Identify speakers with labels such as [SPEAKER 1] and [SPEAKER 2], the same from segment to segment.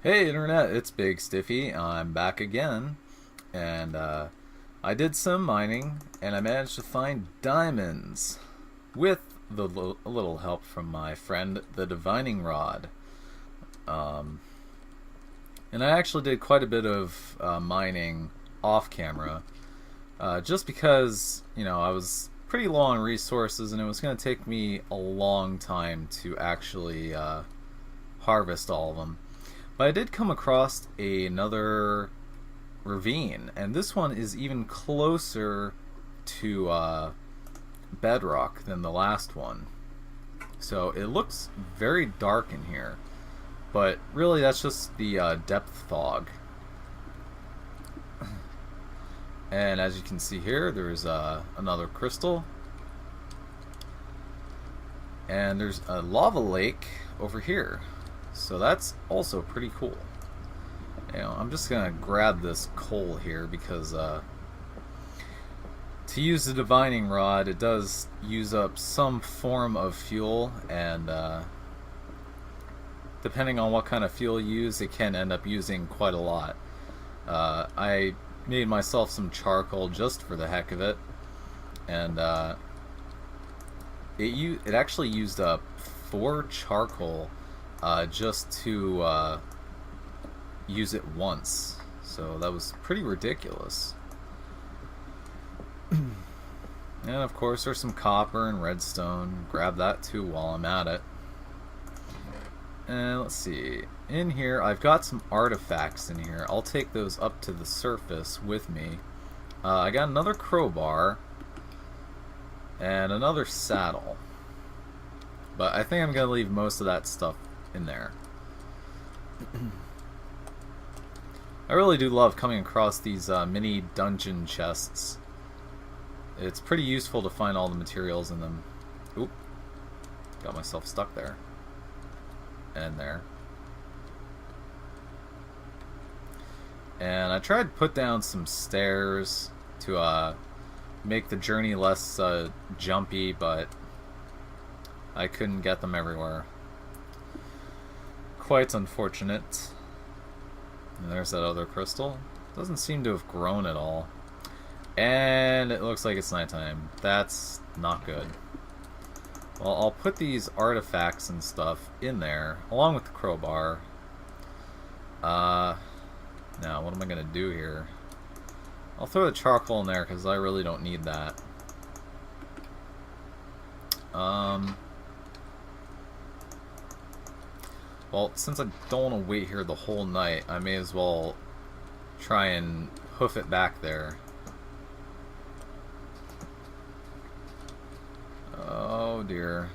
[SPEAKER 1] Hey Internet, it's Big Stiffy. I'm back again, and I did some mining, and I managed to find diamonds with a little help from my friend, the Divining Rod. Um, and I actually did quite a bit of mining off camera, just because I was pretty low on resources, and it was going to take me a long time to actually harvest all of them. But I did come across another ravine, and this one is even closer to bedrock than the last one. So it looks very dark in here, but really that's just the depth fog. And as you can see here, there's another crystal, and there's a lava lake over here. So that's also pretty cool. I'm just gonna grab this coal here because to use the divining rod, it does use up some form of fuel, and depending on what kind of fuel you use, it can end up using quite a lot. I made myself some charcoal just for the heck of it, and it actually used up 4 charcoal just to use it once. So that was pretty ridiculous. And of course there's some copper and redstone. Grab that too while I'm at it. And let's see. In here I've got some artifacts in here. I'll take those up to the surface with me. I got another crowbar and another saddle. But I think I'm going to leave most of that stuff in there. I really do love coming across these mini dungeon chests. It's pretty useful to find all the materials in them. Oop. Got myself stuck there. And there. And I tried to put down some stairs to make the journey less jumpy, but I couldn't get them everywhere. Quite unfortunate. And there's that other crystal. Doesn't seem to have grown at all. And it looks like it's nighttime. That's not good. Well, I'll put these artifacts and stuff in there, along with the crowbar. Now, what am I going to do here? I'll throw the charcoal in there, because I really don't need that. Well, since I don't want to wait here the whole night, I may as well try and hoof it back there. Oh dear.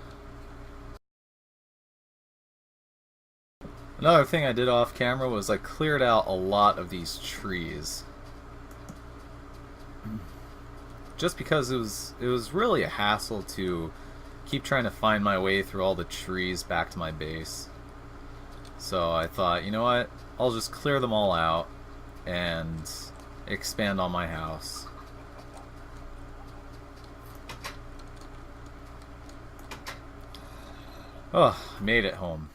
[SPEAKER 1] Another thing I did off camera was I cleared out a lot of these trees. Just because it was really a hassle to keep trying to find my way through all the trees back to my base. So I thought, you know what, I'll just clear them all out and expand on my house. Oh, made it home.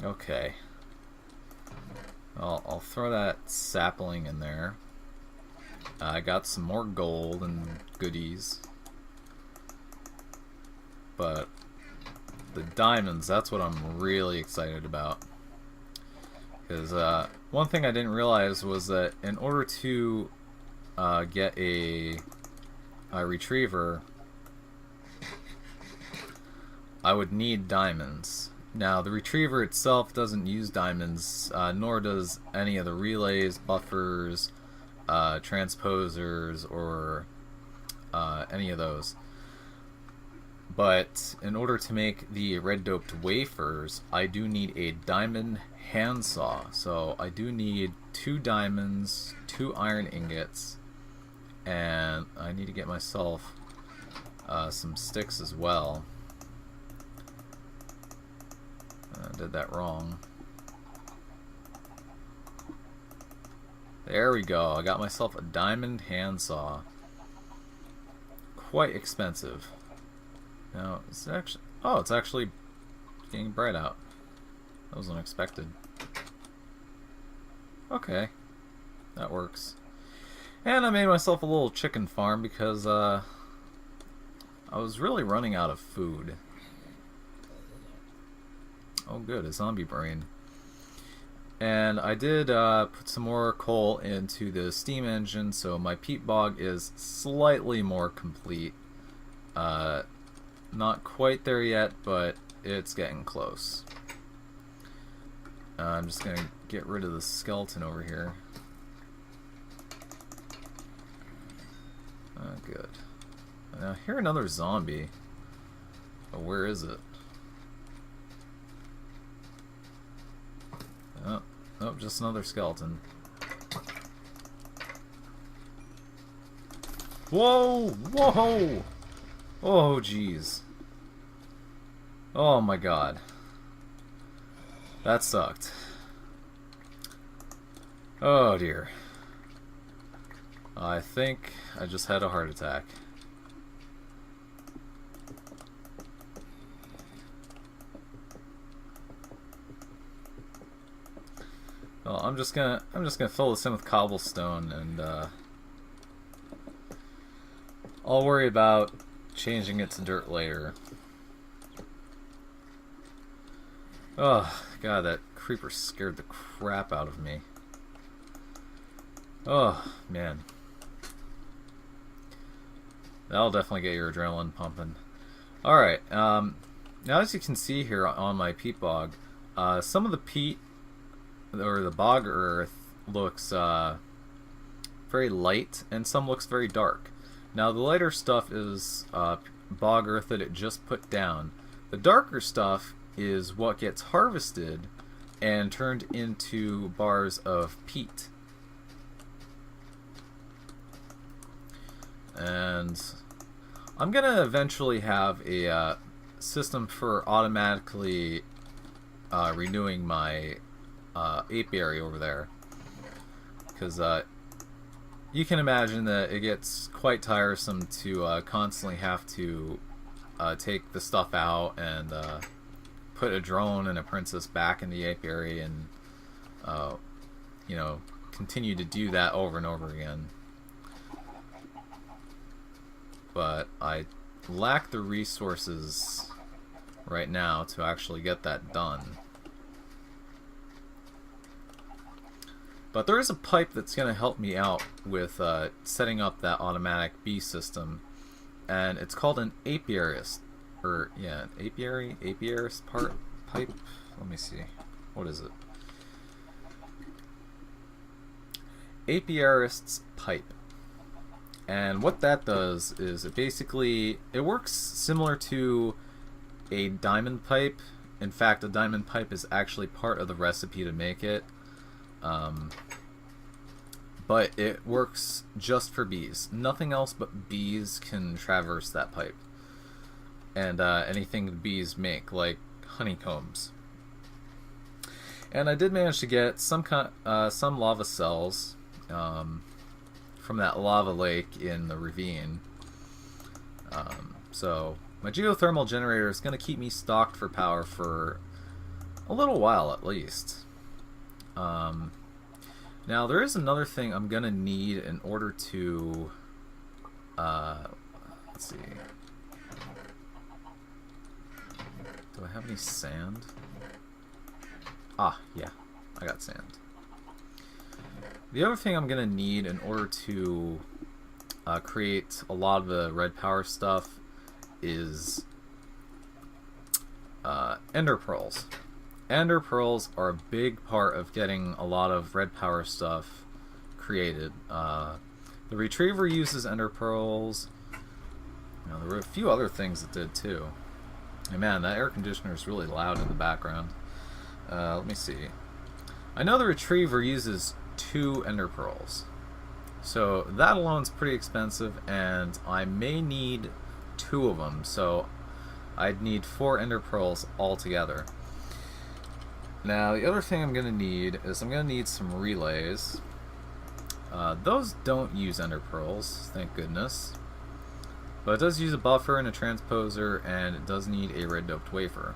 [SPEAKER 1] Okay. I'll throw that sapling in there. I got some more gold and goodies. But the diamonds, that's what I'm really excited about. Because one thing I didn't realize was that in order to get a retriever, I would need diamonds. Now, the retriever itself doesn't use diamonds, nor does any of the relays, buffers, transposers, or any of those. But in order to make the red doped wafers, I do need a diamond handsaw. So I do need 2 diamonds, 2 iron ingots, and I need to get myself some sticks as well. I did that wrong. There we go. I got myself a diamond handsaw. Quite expensive. Now, it's actually... Oh, it's actually getting bright out. That was unexpected. Okay. That works. And I made myself a little chicken farm because I was really running out of food. Oh good, a zombie brain. And I did put some more coal into the steam engine, so my peat bog is slightly more complete. Not quite there yet, but it's getting close. I'm just going to get rid of the skeleton over here. Good. Now, I hear another zombie. But where is it? Oh, just another skeleton. Whoa! Whoa! Oh, jeez. Oh my god. That sucked. Oh dear. I think I just had a heart attack. Well, I'm just gonna fill this in with cobblestone, and I'll worry about changing it to dirt later. Oh god, that creeper scared the crap out of me. Oh man, that'll definitely get your adrenaline pumping. All right, now as you can see here on my peat bog, some of the peat or the bog earth looks very light, and some looks very dark. Now the lighter stuff is bog earth that it just put down. The darker stuff is what gets harvested and turned into bars of peat. And I'm gonna eventually have a system for automatically renewing my apiary over there, because you can imagine that it gets quite tiresome to constantly have to take the stuff out and put a drone and a princess back in the apiary and you know, continue to do that over and over again. But I lack the resources right now to actually get that done. But there is a pipe that's going to help me out with setting up that automatic bee system, and it's called an apiarist, or yeah, an apiarist pipe. Let me see, what is it? Apiarist's pipe. And what that does is it works similar to a diamond pipe. In fact, a diamond pipe is actually part of the recipe to make it. But it works just for bees. Nothing else but bees can traverse that pipe. And anything bees make, like honeycombs. And I did manage to get some lava cells from that lava lake in the ravine. So my geothermal generator is going to keep me stocked for power for a little while at least. Now there is another thing I'm gonna need in order to let's see, do I have any sand? Ah, yeah, I got sand. The other thing I'm gonna need in order to create a lot of the red power stuff is ender pearls. Ender pearls are a big part of getting a lot of red power stuff created. The retriever uses ender pearls. Now, there were a few other things that did too. And man, that air conditioner is really loud in the background. Let me see. I know the retriever uses 2 ender pearls, so that alone's pretty expensive, and I may need 2 of them, so I'd need 4 ender pearls altogether. Now, the other thing I'm going to need is I'm going to need some relays. Those don't use ender pearls, thank goodness. But it does use a buffer and a transposer, and it does need a red doped wafer.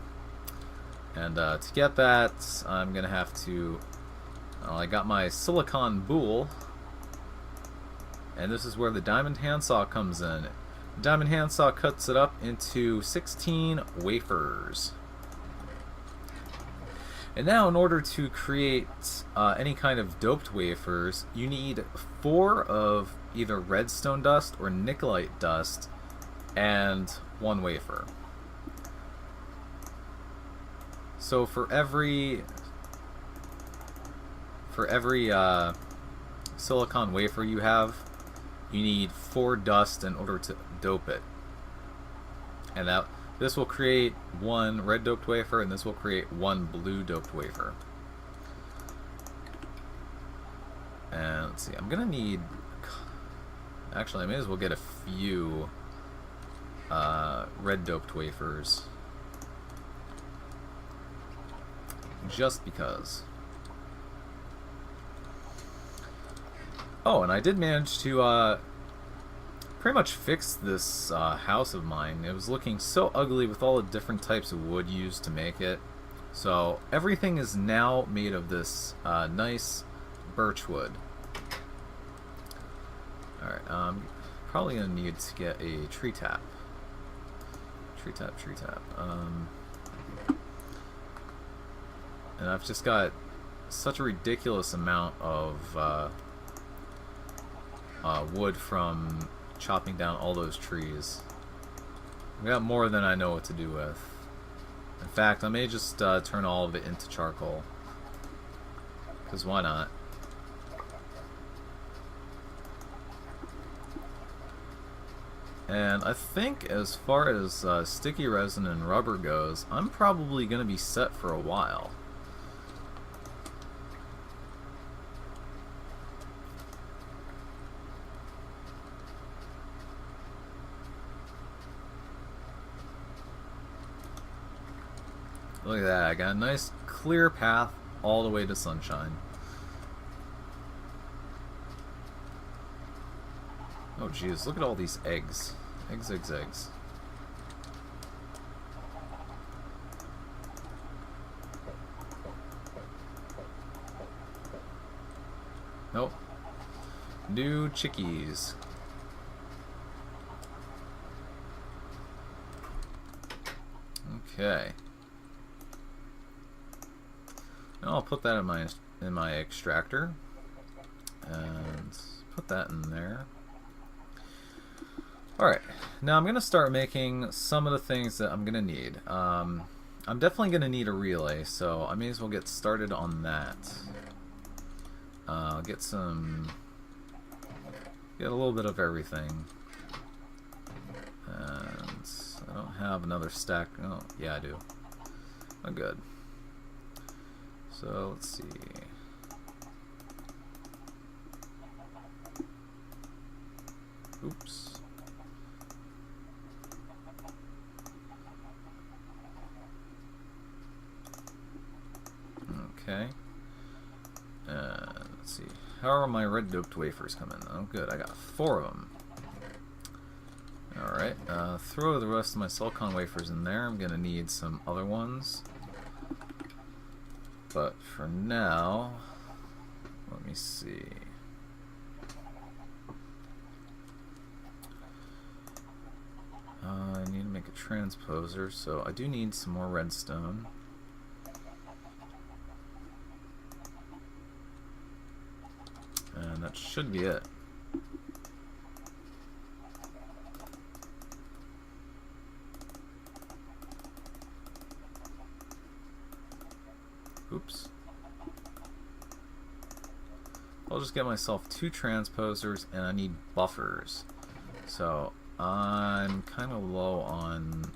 [SPEAKER 1] And to get that, I'm gonna have to. I got my silicon boule, and this is where the diamond handsaw comes in. The diamond handsaw cuts it up into 16 wafers. And now, in order to create any kind of doped wafers, you need 4 of either redstone dust or nickelite dust and 1 wafer. So for every silicon wafer you have, you need 4 dust in order to dope it. And this will create 1 red doped wafer, and this will create 1 blue doped wafer. And let's see, I'm gonna need. Actually, I may as well get a few red doped wafers, just because. Oh, and I did manage to pretty much fix this house of mine. It was looking so ugly with all the different types of wood used to make it. So everything is now made of this nice birch wood. Alright, probably going to need to get a tree tap. Tree tap. And I've just got such a ridiculous amount of wood from chopping down all those trees. I've got more than I know what to do with. In fact, I may just turn all of it into charcoal. Because why not? And I think as far as sticky resin and rubber goes, I'm probably going to be set for a while. Look at that, I got a nice clear path all the way to sunshine. Oh geez, look at all these eggs. Eggs. Nope. New chickies. Okay. Now I'll put that in my extractor and put that in there. Alright, now I'm going to start making some of the things that I'm going to need. I'm definitely going to need a relay, so I may as well get started on that. Get a little bit of everything. And I don't have another stack. Oh, yeah, I do. Oh, good. So, let's see. Oops. Okay. Let's see. How are my red doped wafers coming? Oh, good. I got 4 of them. Alright. Throw the rest of my silicon wafers in there. I'm going to need some other ones. But for now, let me see. I need to make a transposer, so I do need some more redstone. And that should be it. Oops. I'll just get myself 2 transposers, and I need buffers. So I'm kind of low on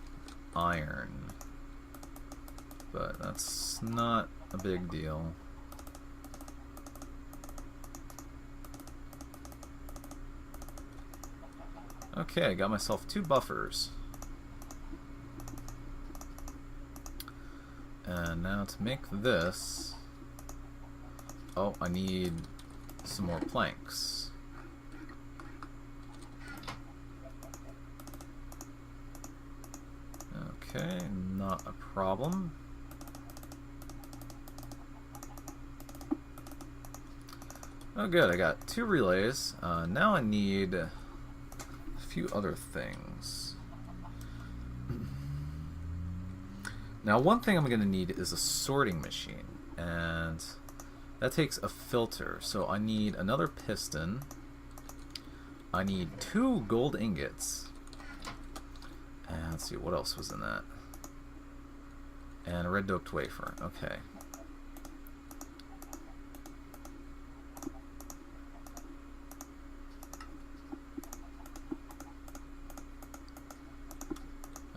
[SPEAKER 1] iron, but that's not a big deal. Okay, I got myself 2 buffers. And now to make this, oh, I need some more planks. Okay, not a problem. Oh good, I got 2 relays. Now I need a few other things. Now one thing I'm going to need is a sorting machine, and that takes a filter. So I need another piston. I need 2 gold ingots. And let's see, what else was in that? And a red doped wafer. Okay.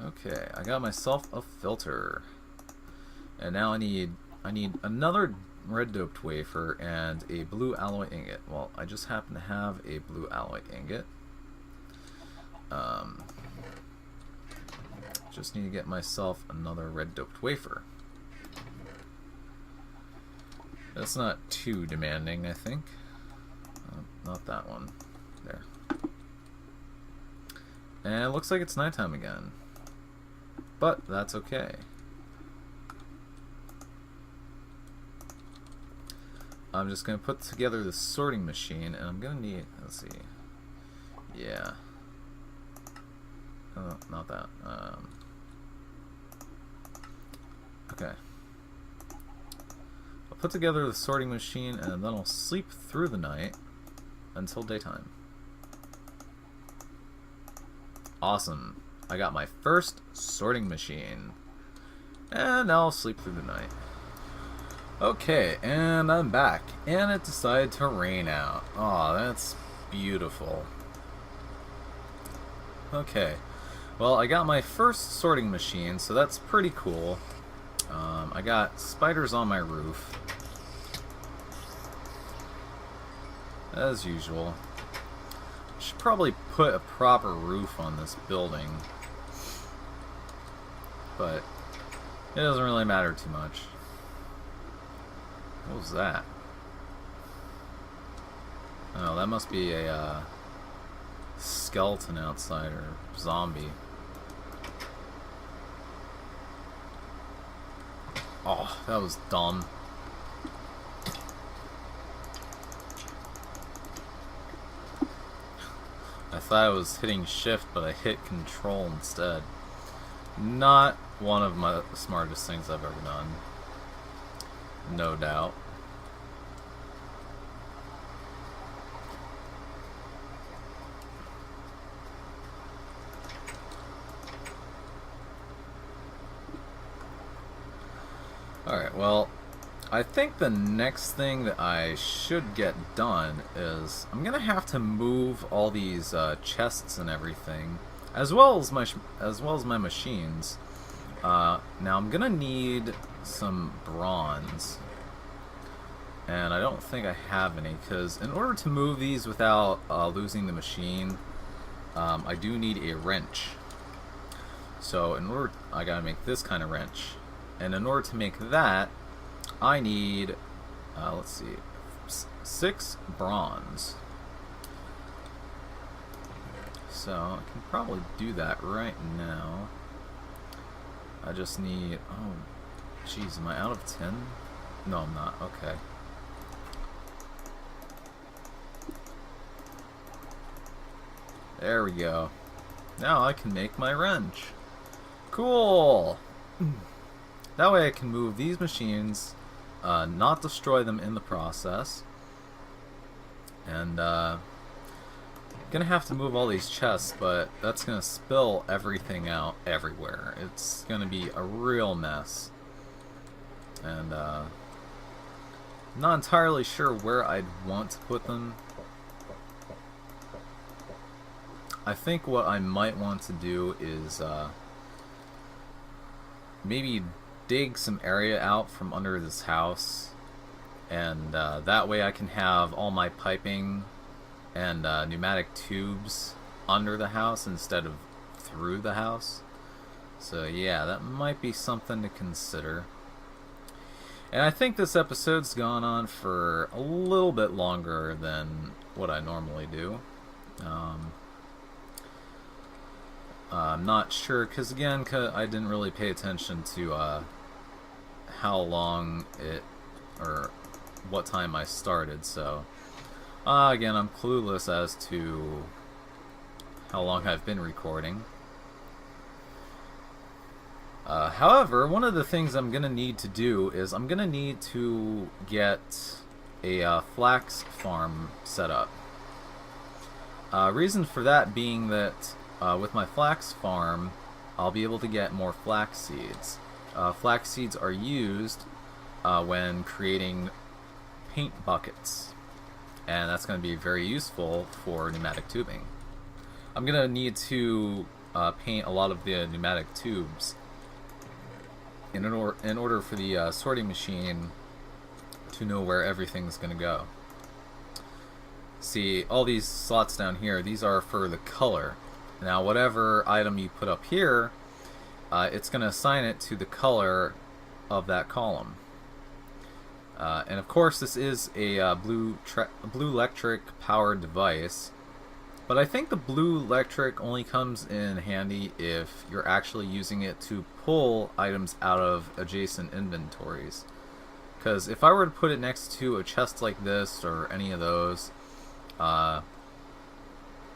[SPEAKER 1] Okay, I got myself a filter. And now I need another red doped wafer and a blue alloy ingot. Well, I just happen to have a blue alloy ingot. Just need to get myself another red doped wafer. That's not too demanding, I think. Not that one. There. And it looks like it's nighttime again. But that's okay. I'm just going to put together the sorting machine, and I'm going to need, let's see. Yeah. Oh, not that. Okay. I'll put together the sorting machine, and then I'll sleep through the night until daytime. Awesome. I got my first sorting machine. And now I'll sleep through the night. Okay, and I'm back. And it decided to rain out. Aw, that's beautiful. Okay. Well, I got my first sorting machine, so that's pretty cool. I got spiders on my roof. As usual. Should probably put a proper roof on this building. But it doesn't really matter too much. What was that? Oh, that must be a skeleton outside, or zombie. Oh, that was dumb. I thought I was hitting shift, but I hit control instead. Not one of the smartest things I've ever done. No doubt. Alright, well, I think the next thing that I should get done is I'm gonna have to move all these chests and everything, as well as my machines. Now I'm gonna need some bronze, and I don't think I have any, because in order to move these without losing the machine, I do need a wrench. So I gotta make this kind of wrench. And in order to make that, I need, let's see, 6 bronze. So I can probably do that right now. I just need, oh, jeez, am I out of 10? No, I'm not. Okay. There we go. Now I can make my wrench. Cool! That way I can move these machines, not destroy them in the process. And, gonna have to move all these chests, but that's gonna spill everything out everywhere. It's gonna be a real mess. And, not entirely sure where I'd want to put them. I think what I might want to do is, maybe dig some area out from under this house, and that way I can have all my piping and pneumatic tubes under the house instead of through the house. So yeah, that might be something to consider. And I think this episode's gone on for a little bit longer than what I normally do. I'm not sure, because again, I didn't really pay attention to how long or what time I started, so Again, I'm clueless as to how long I've been recording. However, one of the things I'm going to need to do is I'm going to need to get a flax farm set up. Reason for that being that with my flax farm, I'll be able to get more flax seeds. Flax seeds are used when creating paint buckets, and that's going to be very useful for pneumatic tubing. I'm going to need to paint a lot of the pneumatic tubes in order for the sorting machine to know where everything's going to go. See, all these slots down here, these are for the color. Now, whatever item you put up here, it's going to assign it to the color of that column. And of course, this is a blue electric powered device, but I think the blue electric only comes in handy if you're actually using it to pull items out of adjacent inventories. Because if I were to put it next to a chest like this or any of those,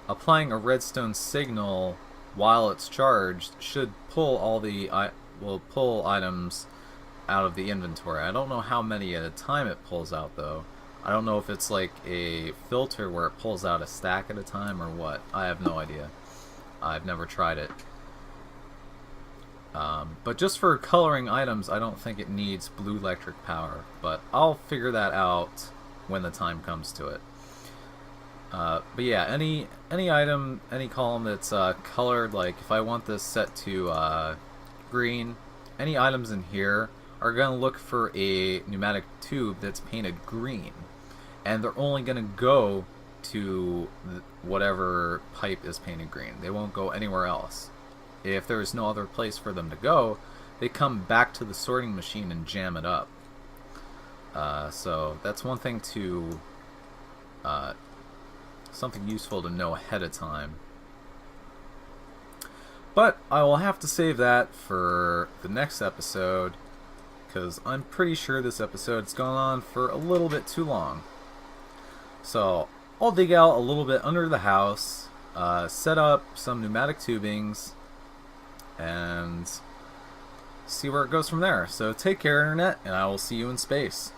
[SPEAKER 1] applying a redstone signal while it's charged should pull pull items out of the inventory. I don't know how many at a time it pulls out though. I don't know if it's like a filter where it pulls out a stack at a time or what. I have no idea. I've never tried it. But just for coloring items, I don't think it needs blue electric power. But I'll figure that out when the time comes to it. But yeah, any item, any column that's colored, like if I want this set to green, any items in here are going to look for a pneumatic tube that's painted green. And they're only going to go to whatever pipe is painted green. They won't go anywhere else. If there's no other place for them to go, they come back to the sorting machine and jam it up. So that's one thing to... something useful to know ahead of time. But I will have to save that for the next episode, because I'm pretty sure this episode's gone on for a little bit too long. So I'll dig out a little bit under the house, set up some pneumatic tubings, and see where it goes from there. So take care, Internet, and I will see you in space.